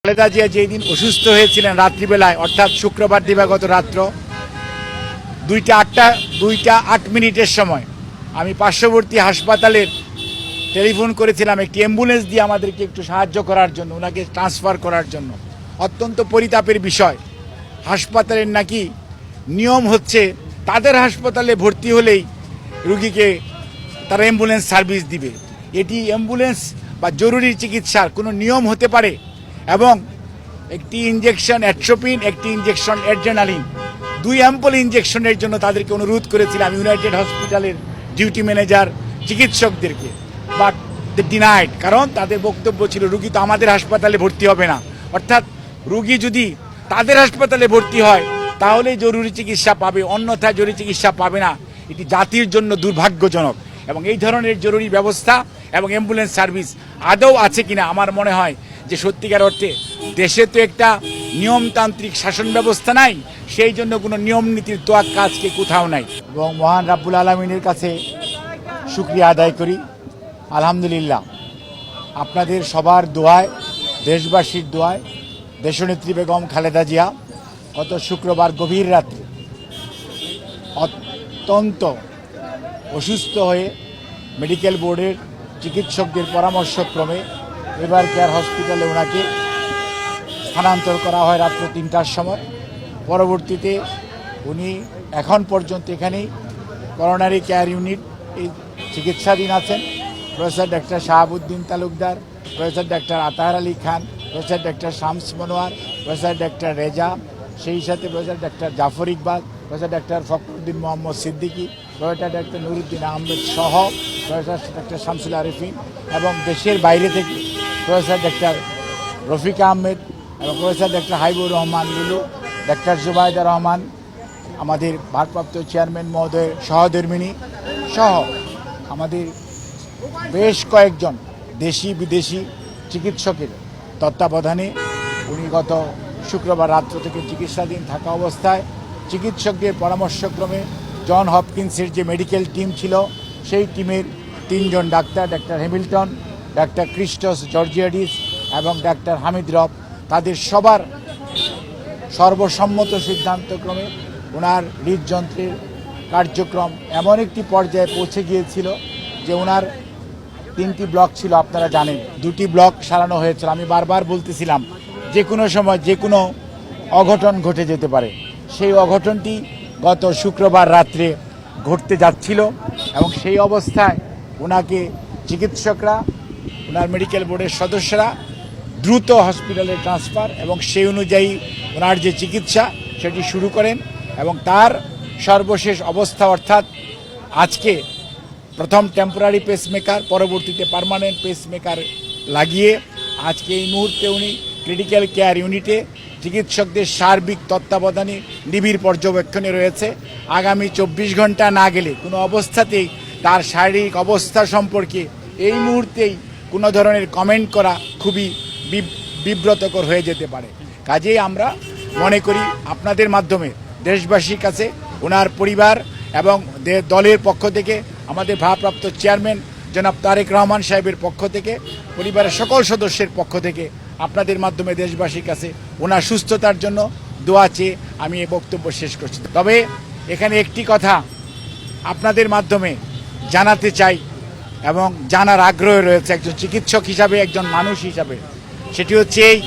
খালেদা জিয়া যেই দিন অসুস্থ হয়েছিলেন রাত্রিবেলায়, অর্থাৎ শুক্রবার দিবাগত রাত্র 2:08 সময় আমি পার্শ্ববর্তী হাসপাতালের টেলিফোন করেছিলাম একটি অ্যাম্বুলেন্স দিয়ে আমাদেরকে একটু সাহায্য করার জন্য, ওনাকে ট্রান্সফার করার জন্য। অত্যন্ত পরিতাপের বিষয়, হাসপাতালের নাকি নিয়ম হচ্ছে তাদের হাসপাতালে ভর্তি হলেই রুগীকে তারা অ্যাম্বুলেন্স সার্ভিস দিবে। এটি অ্যাম্বুলেন্স বা জরুরি চিকিৎসার কোনো নিয়ম হতে পারে? এবং একটি ইঞ্জেকশন অ্যাট্রোপিন, একটি ইঞ্জেকশন অ্যাড্রেনালিন, 2 অ্যাম্পল ইঞ্জেকশনের জন্য তাদেরকে অনুরোধ করেছিলাম ইউনাইটেড হসপিটালের ডিউটি ম্যানেজার চিকিৎসকদেরকে, বাট দে ডিনাইড। কারণ তাদের বক্তব্য ছিল রুগী তো আমাদের হাসপাতালে ভর্তি হবে না, অর্থাৎ রুগী যদি তাদের হাসপাতালে ভর্তি হয় তাহলেই জরুরি চিকিৎসা পাবে, অন্যথায় জরুরি চিকিৎসা পাবে না। এটি জাতির জন্য দুর্ভাগ্যজনক। এবং এই ধরনের জরুরি ব্যবস্থা এবং অ্যাম্বুলেন্স সার্ভিস আদৌ আছে কিনা আমার মনে হয় যে সত্যিকার অর্থে দেশে তো একটা নিয়মতান্ত্রিক শাসন ব্যবস্থা নাই, সেই জন্য কোনো নিয়ম নীতির তোয়াক্কা আজকে কোথাও নাই। এবং মহান রাব্বুল আলামিনের কাছে শুকরিয়া আদায় করি, আলহামদুলিল্লাহ আপনাদের সবার দোয়ায়, দেশবাসীর দোয়ায় দেশনেত্রী বেগম খালেদা জিয়া গত শুক্রবার গভীর রাত্রে অত্যন্ত অসুস্থ হয়ে মেডিকেল বোর্ডের চিকিৎসকদের পরামর্শক্রমে এভার কেয়ার হসপিটালে ওনাকে স্থানান্তর করা হয় রাত্র 3টার সময়। পরবর্তীতে উনি এখন পর্যন্ত এখানেই করোনারি কেয়ার ইউনিট এই চিকিৎসাধীন আছেন। Professor doctor Shahabuddin Talukdar, professor doctor Atahar Ali Khan, professor doctor Shams Monowar, professor doctor Reza, সেই সাথে professor doctor Zafar Iqbal, professor doctor Fakhruddin Mohammad Siddiqui, professor doctor Nuruddin Ahmed সহ প্রফেসর ডক্টর শামসুল আরিফিন এবং দেশের বাইরে থেকে প্রফেসর ডক্টর রফিক আহমেদ এবং প্রফেসর ডক্টর হাইবুর রহমান লুলু, ডক্টর জুবাইদা রহমান, আমাদের ভারপ্রাপ্ত চেয়ারম্যান মহোদয়ের সহধর্মিণী সহ আমাদের বেশ কয়েকজন দেশি বিদেশি চিকিৎসকের তত্ত্বাবধানে উনি গত শুক্রবার রাত্র থেকে চিকিৎসাধীন থাকা অবস্থায় চিকিৎসকদের পরামর্শক্রমে জন হপকিন্সের যে মেডিকেল টিম ছিল সেই টিমের 3 জন ডাক্তার, ডাক্তার হ্যামিল্টন, ডাক্তার ক্রিস্টস জর্জিয়াডিস এবং ডাক্তার হামিদ রব, তাদের সবার সর্বসম্মত সিদ্ধান্তক্রমে ওনার হৃদযন্ত্রের কার্যক্রম এমন একটি পর্যায়ে পৌঁছে গিয়েছিল যে ওনার 3টি ব্লক ছিল, আপনারা জানেন 2টি ব্লক সারানো হয়েছিল। আমি বারবার বলতেছিলাম যে কোনো সময় যে কোনো অঘটন ঘটে যেতে পারে, সেই অঘটনটি গত শুক্রবার রাত্রে ঘটতে যাচ্ছিল এবং সেই অবস্থায় ওনাকে চিকিৎসকরা, ওনার মেডিকেল বোর্ডের সদস্যরা দ্রুত হসপিটালে ট্রান্সফার এবং সেই অনুযায়ী ওনার যে চিকিৎসা সেটি শুরু করেন এবং তার সর্বশেষ অবস্থা অর্থাৎ আজকে প্রথম টেম্পোরারি পেসমেকার, পরবর্তীতে পার্মানেন্ট পেসমেকার লাগিয়ে আজকে এই মুহূর্তে উনি ক্রিটিক্যাল কেয়ার ইউনিটে চিকিৎসকদের সার্বিক তত্ত্বাবধানে নিবিড় পর্যবেক্ষণে রয়েছে। আগামী 24 ঘন্টা না গেলে কোনো অবস্থাতেই তার শারীরিক অবস্থা সম্পর্কে এই মুহূর্তেই কোনো ধরনের কমেন্ট করা খুবই বিব্রতকর হয়ে যেতে পারে। কাজেই আমরা মনে করি আপনাদের মাধ্যমে দেশবাসীর কাছে ওনার পরিবার এবং দলের পক্ষ থেকে, আমাদের ভারপ্রাপ্ত চেয়ারম্যান জনাব তারেক রহমান সাহেবের পক্ষ থেকে, পরিবারের সকল সদস্যের পক্ষ থেকে আপনাদের মাধ্যমে দেশবাসীর কাছে ওনার সুস্থতার জন্য দোয়া চেয়ে আমি এই বক্তব্য শেষ করছি। তবে এখানে একটি কথা আপনাদের মাধ্যমে জানাতে চাই এবং জানার আগ্রহ রয়েছে একজন চিকিৎসক হিসাবে, একজন মানুষ হিসাবে, সেটি হচ্ছে এই